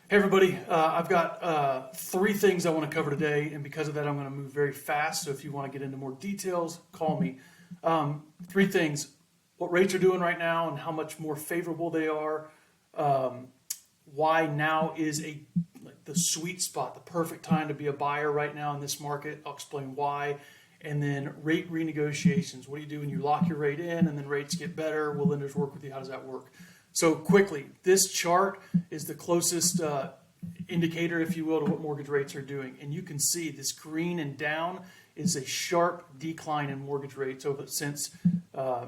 Hey everybody, I've got three things I want to cover today, and because of that, I'm going to move very fast. So if you want to get into more details, call me. Three things: what rates are doing right now, and how much more favorable they are. Why now is the sweet spot, the perfect time to be a buyer right now in this market. I'll explain why. And then rate renegotiations. What do you do when you lock your rate in and then rates get better? Will lenders work with you? How does that work? So quickly, this chart is the closest indicator, if you will, to what mortgage rates are doing. And you can see this green and down is a sharp decline in mortgage rates since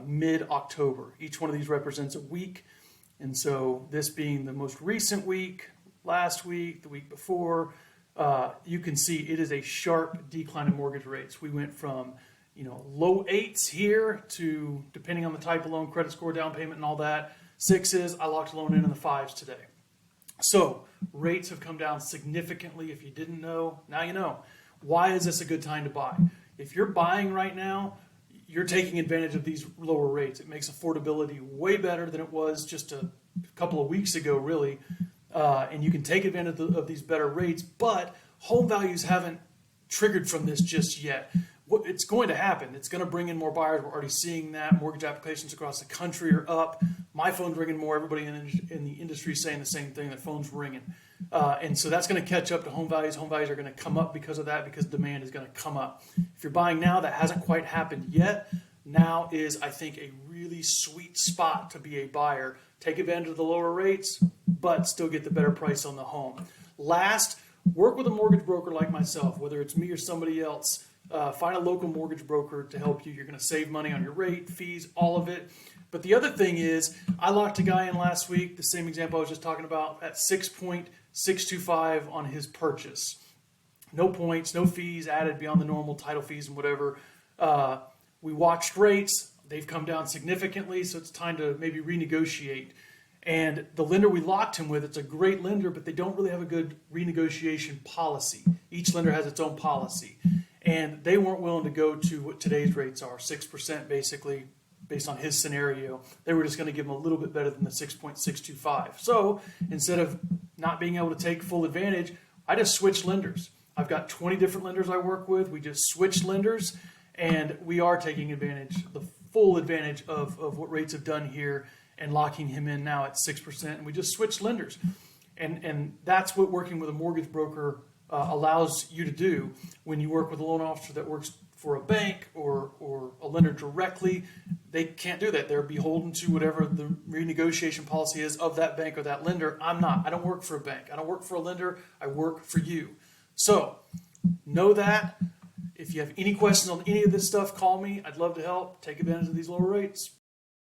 mid-October. Each one of these represents a week. And so this being the most recent week, last week, the week before, you can see it is a sharp decline in mortgage rates. We went from low eights here to, depending on the type of loan, credit score, down payment, and all that, sixes. I locked a loan in the fives today. So rates have come down significantly. If you didn't know, now you know. Why is this a good time to buy? If you're buying right now, you're taking advantage of these lower rates. It makes affordability way better than it was just a couple of weeks ago, really. And you can take advantage of these better rates, but home values haven't triggered from this just yet. It's going to happen. It's going to bring in more buyers. We're already seeing that. Mortgage applications across the country are up. My phone's ringing more. Everybody in the industry is saying the same thing. Their phone's ringing. And so that's going to catch up to home values. Home values are going to come up because of that, because demand is going to come up. If you're buying now, that hasn't quite happened yet. Now is, I think, a really sweet spot to be a buyer. Take advantage of the lower rates, but still get the better price on the home. Last, work with a mortgage broker like myself, whether it's me or somebody else. Find a local mortgage broker to help you. You're going to save money on your rate, fees, all of it. But the other thing is, I locked a guy in last week, the same example I was just talking about, at 6.625 on his purchase. No points, no fees added beyond the normal title fees and whatever. We watched rates. They've come down significantly, so it's time to maybe renegotiate. And the lender we locked him with, it's a great lender, but they don't really have a good renegotiation policy. Each lender has its own policy. And they weren't willing to go to what today's rates are, 6% basically, based on his scenario. They were just going to give him a little bit better than the 6.625. So instead of not being able to take full advantage, I just switched lenders. I've got 20 different lenders I work with. We just switched lenders, and we are taking advantage, the full advantage of what rates have done here, and locking him in now at 6%. And we just switched lenders. And that's what working with a mortgage broker allows you to do when you work with a loan officer that works for a bank or a lender directly. They can't do that. They're beholden to whatever the renegotiation policy is of that bank or that lender. I'm not. I don't work for a bank. I don't work for a lender. I work for you. So know that. If you have any questions on any of this stuff, call me. I'd love to help. Take advantage of these lower rates.